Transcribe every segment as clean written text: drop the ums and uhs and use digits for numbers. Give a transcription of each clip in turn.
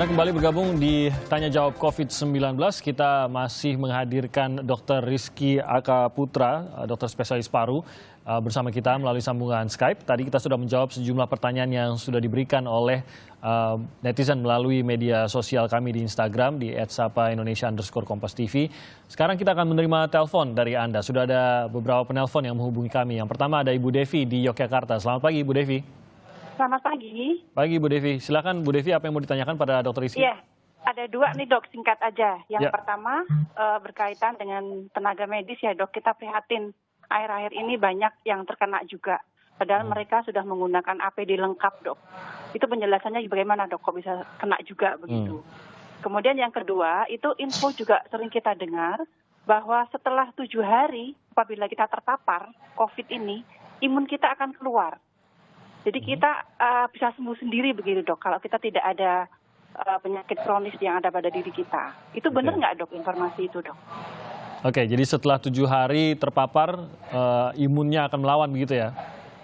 Kita kembali bergabung di Tanya Jawab COVID-19. Kita masih menghadirkan Dr. Rizky Aka Putra, dokter spesialis paru, bersama kita melalui sambungan Skype. Tadi kita sudah menjawab sejumlah pertanyaan yang sudah diberikan oleh netizen melalui media sosial kami di Instagram di @sapaindonesia_kompas.tv. Sekarang kita akan menerima telepon dari Anda. Sudah ada beberapa penelpon yang menghubungi kami. Yang pertama ada Ibu Devi di Yogyakarta. Selamat pagi, Ibu Devi. Selamat pagi. Pagi, Bu Devi. Silakan, Bu Devi, apa yang mau ditanyakan pada Dr. Rizky? Iya, ada dua nih dok, singkat aja. Yang Ya. pertama berkaitan dengan tenaga medis ya dok, kita prihatin. Akhir-akhir ini banyak yang terkena juga. Padahal mereka sudah menggunakan APD lengkap dok. Itu penjelasannya bagaimana dok, kok bisa kena juga begitu. Kemudian yang kedua, itu info juga sering kita dengar bahwa setelah 7 hari apabila kita terpapar COVID ini, imun kita akan keluar. Jadi kita bisa sembuh sendiri begitu dok, kalau kita tidak ada penyakit kronis yang ada pada diri kita. Itu benar nggak dok informasi itu dok? Oke, jadi setelah 7 hari terpapar, imunnya akan melawan begitu ya?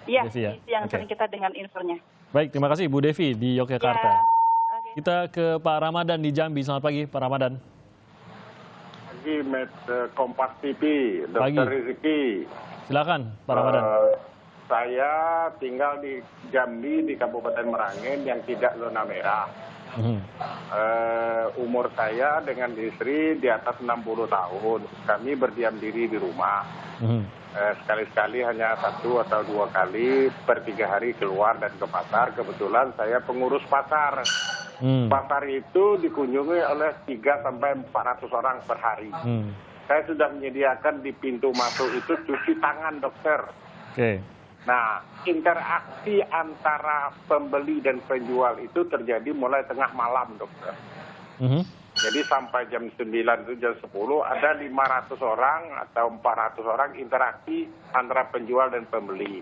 Iya, Devi, ya? itu yang sering kita dengar infonya. Baik, terima kasih Bu Devi di Yogyakarta. Ya, oke. Kita ke Pak Ramadan di Jambi. Selamat pagi, Pak Ramadan. Pagi, Kompas TV, Pagi. Dr. Rizky. Silakan, Pak Ramadan. Saya tinggal di Jambi, di Kabupaten Merangin yang tidak zona merah. Umur saya dengan istri di atas 60 tahun. Kami berdiam diri di rumah. Sekali-sekali hanya 1 atau 2 kali per 3 hari keluar dan ke pasar. Kebetulan saya pengurus pasar. Pasar itu dikunjungi oleh 300-400 orang per hari. Saya sudah menyediakan di pintu masuk itu cuci tangan dokter. Oke. Nah, interaksi antara pembeli dan penjual itu terjadi mulai tengah malam, dokter. Jadi sampai jam 9 itu jam 10 ada 500 orang atau 400 orang interaksi antara penjual dan pembeli.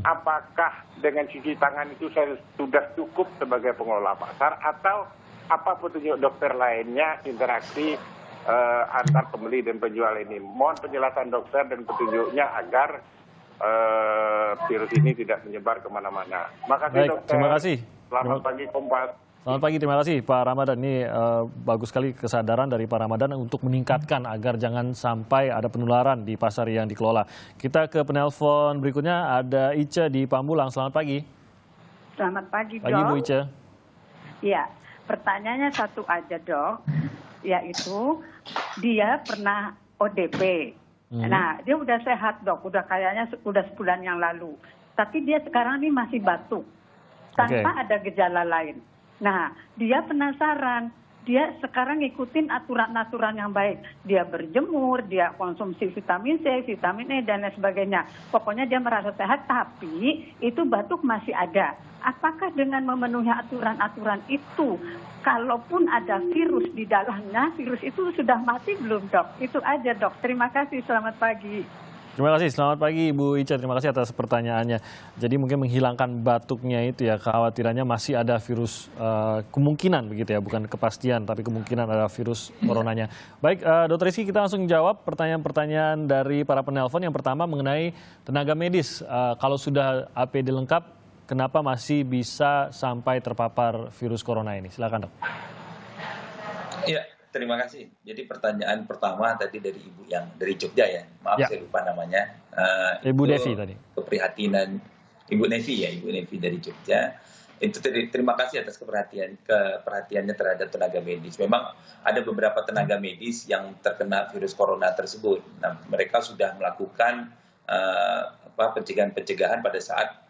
Apakah dengan cuci tangan itu saya sudah cukup sebagai pengelola pasar atau apa petunjuk dokter lainnya interaksi antar pembeli dan penjual ini? Mohon penjelasan dokter dan petunjuknya agar virus ini tidak menyebar kemana-mana. Makasih Baik, dokter. terima kasih. Selamat pagi Kompas. Selamat pagi, terima kasih Pak Ramadan. Ini bagus sekali kesadaran dari Pak Ramadan untuk meningkatkan agar jangan sampai ada penularan di pasar yang dikelola. Kita ke penelpon berikutnya, ada Ica di Pamulang. Selamat pagi. Selamat pagi, Pagi Bu Ica. Iya, pertanyaannya satu aja dok, yaitu dia pernah ODP. Nah, dia udah sehat dok, udah kayaknya udah sebulan yang lalu. Tapi dia sekarang ini masih batuk, tanpa ada gejala lain. Nah, dia penasaran, dia sekarang ngikutin aturan-aturan yang baik. Dia berjemur, dia konsumsi vitamin C, vitamin E, dan lain sebagainya. Pokoknya dia merasa sehat, tapi itu batuk masih ada. Apakah dengan memenuhi aturan-aturan itu, kalaupun ada virus di dalamnya, virus itu sudah mati belum dok? Itu aja dok. Terima kasih, selamat pagi. Terima kasih, selamat pagi Ibu Ica. Terima kasih atas pertanyaannya. Jadi mungkin menghilangkan batuknya itu ya, kekhawatirannya masih ada virus, kemungkinan begitu ya, bukan kepastian, tapi kemungkinan ada virus coronanya. Baik, Dr. Rizky, kita langsung jawab pertanyaan-pertanyaan dari para penelpon. Yang pertama mengenai tenaga medis. Kalau sudah APD lengkap, kenapa masih bisa sampai terpapar virus corona ini? Silakan dok. Iya, terima kasih. Jadi pertanyaan pertama tadi dari Ibu yang dari Jogja ya, maaf saya lupa namanya. Ibu Devi tadi. Keprihatinan Ibu Nevi ya, Ibu Nevi dari Jogja. Itu terima kasih atas keperhatiannya terhadap tenaga medis. Memang ada beberapa tenaga medis yang terkena virus corona tersebut. Nah, mereka sudah melakukan pencegahan pada saat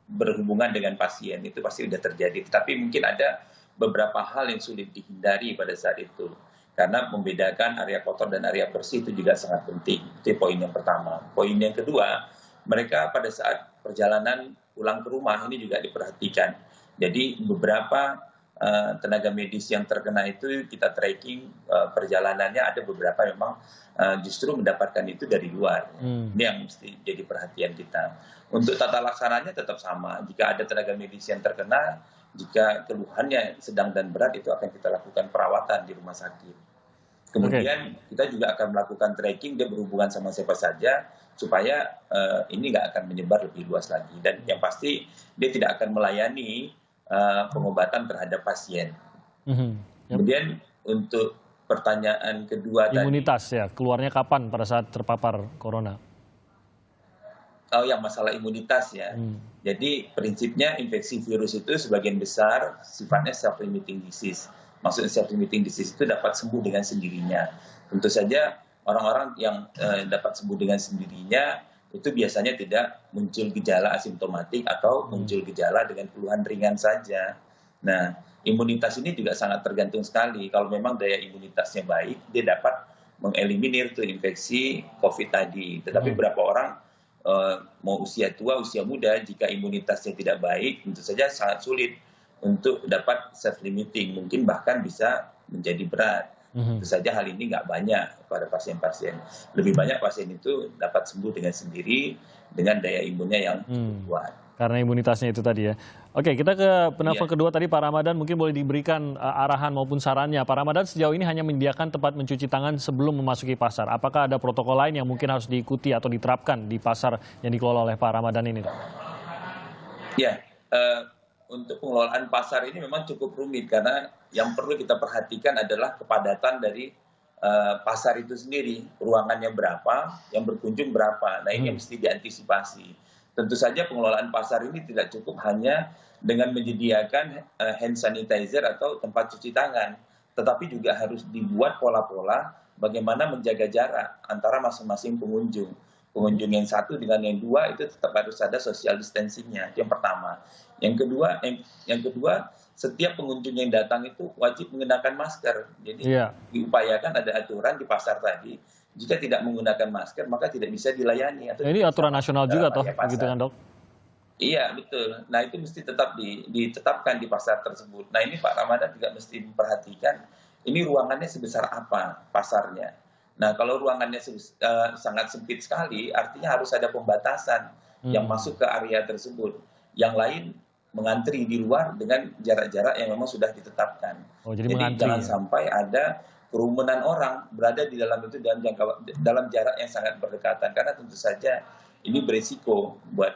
berhubungan dengan pasien, itu pasti sudah terjadi. Tapi mungkin ada beberapa hal yang sulit dihindari pada saat itu. Karena membedakan area kotor dan area bersih itu juga sangat penting. Itu poin yang pertama. Poin yang kedua, mereka pada saat perjalanan pulang ke rumah ini juga diperhatikan. Jadi beberapa tenaga medis yang terkena itu kita tracking perjalanannya, ada beberapa memang justru mendapatkan itu dari luar. Ini yang mesti jadi perhatian kita. Untuk tata laksananya tetap sama. Jika ada tenaga medis yang terkena, jika keluhannya sedang dan berat, itu akan kita lakukan perawatan di rumah sakit. Kemudian kita juga akan melakukan tracking, dia berhubungan sama siapa saja, supaya ini nggak akan menyebar lebih luas lagi. Dan yang pasti dia tidak akan melayani pengobatan terhadap pasien. Yep. Kemudian untuk pertanyaan kedua imunitas ya, keluarnya kapan pada saat terpapar corona? Oh, yang masalah imunitas ya. Jadi prinsipnya infeksi virus itu sebagian besar sifatnya self-limiting disease. Maksudnya self-limiting disease itu dapat sembuh dengan sendirinya. Tentu saja orang-orang yang dapat sembuh dengan sendirinya itu biasanya tidak muncul gejala asimptomatik atau muncul gejala dengan keluhan ringan saja. Nah, imunitas ini juga sangat tergantung sekali. Kalau memang daya imunitasnya baik, dia dapat mengeliminir tuh infeksi COVID tadi. Tetapi beberapa orang mau usia tua, usia muda, jika imunitasnya tidak baik, tentu saja sangat sulit untuk dapat self-limiting. Mungkin bahkan bisa menjadi berat. Tentu saja hal ini nggak banyak pada pasien-pasien. Lebih banyak pasien itu dapat sembuh dengan sendiri, dengan daya imunnya yang kuat. Karena imunitasnya itu tadi ya. Oke, kita ke penelpon kedua tadi, Pak Ramadan, mungkin boleh diberikan arahan maupun sarannya. Pak Ramadan, sejauh ini hanya menyediakan tempat mencuci tangan sebelum memasuki pasar. Apakah ada protokol lain yang mungkin harus diikuti atau diterapkan di pasar yang dikelola oleh Pak Ramadan ini, Dok? Ya, untuk pengelolaan pasar ini memang cukup rumit karena yang perlu kita perhatikan adalah kepadatan dari pasar itu sendiri. Ruangannya berapa, yang berkunjung berapa. Nah, ini yang mesti diantisipasi. Tentu saja pengelolaan pasar ini tidak cukup hanya dengan menyediakan hand sanitizer atau tempat cuci tangan, tetapi juga harus dibuat pola-pola bagaimana menjaga jarak antara masing-masing pengunjung. Pengunjung yang satu dengan yang dua itu tetap harus ada social distancing-nya. Yang pertama. Yang kedua, setiap pengunjung yang datang itu wajib mengenakan masker. Jadi diupayakan ada aturan di pasar tadi. Jika tidak menggunakan masker, maka tidak bisa dilayani. Atau ini aturan nasional juga toh, begitu kan, Dok? Iya, betul. Nah, itu mesti tetap ditetapkan di pasar tersebut. Nah, ini Pak Ramadan juga mesti memperhatikan, ini ruangannya sebesar apa pasarnya. Nah, kalau ruangannya sangat sempit sekali, artinya harus ada pembatasan yang masuk ke area tersebut. Yang lain mengantri di luar dengan jarak-jarak yang memang sudah ditetapkan. Jadi jangan sampai ada kerumunan orang berada di dalam itu dalam jarak yang sangat berdekatan, karena tentu saja ini berisiko buat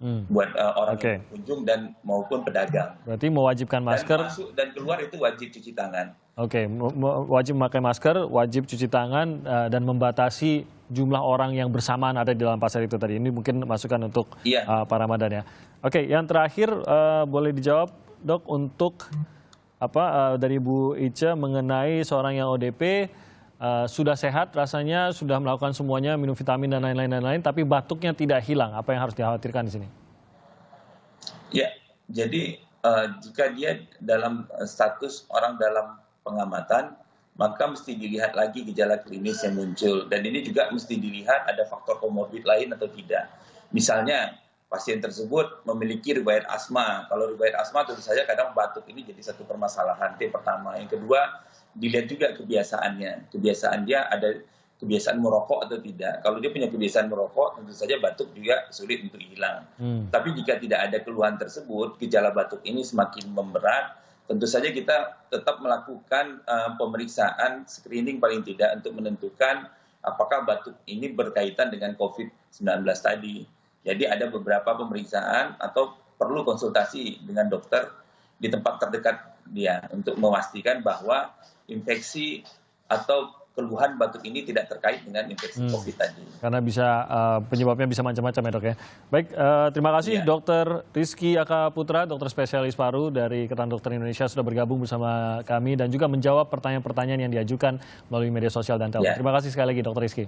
orang yang berkunjung dan maupun pedagang. Berarti mewajibkan masker. Dan masuk dan keluar itu wajib cuci tangan. Oke, wajib memakai masker, wajib cuci tangan, dan membatasi jumlah orang yang bersamaan ada di dalam pasar itu tadi. Ini mungkin masukan untuk Pak Ramadan ya. Oke, yang terakhir boleh dijawab, Dok, untuk dari Bu Ica mengenai seorang yang ODP sudah sehat rasanya, sudah melakukan semuanya, minum vitamin dan lain-lain, tapi batuknya tidak hilang. Apa yang harus dikhawatirkan di sini? Ya, jadi jika dia dalam status orang dalam pengamatan, maka mesti dilihat lagi gejala klinis yang muncul. Dan ini juga mesti dilihat ada faktor komorbid lain atau tidak. Misalnya, pasien tersebut memiliki riwayat asma. Kalau riwayat asma tentu saja kadang batuk ini jadi satu permasalahan. Itu yang pertama. Yang kedua, dilihat juga kebiasaannya. Kebiasaan dia ada kebiasaan merokok atau tidak. Kalau dia punya kebiasaan merokok, tentu saja batuk juga sulit untuk hilang. Tapi jika tidak ada keluhan tersebut, gejala batuk ini semakin memberat, tentu saja kita tetap melakukan pemeriksaan screening paling tidak untuk menentukan apakah batuk ini berkaitan dengan COVID-19 tadi. Jadi ada beberapa pemeriksaan atau perlu konsultasi dengan dokter di tempat terdekat dia untuk memastikan bahwa infeksi atau keluhan batuk ini tidak terkait dengan infeksi COVID tadi. Karena bisa penyebabnya bisa macam-macam ya, Dok ya. Baik, terima kasih Dr. Rizky Aka Putra, dokter spesialis paru dari Ikatan Dokter Indonesia sudah bergabung bersama kami dan juga menjawab pertanyaan-pertanyaan yang diajukan melalui media sosial dan telepon. Terima kasih sekali lagi, Dr. Rizky.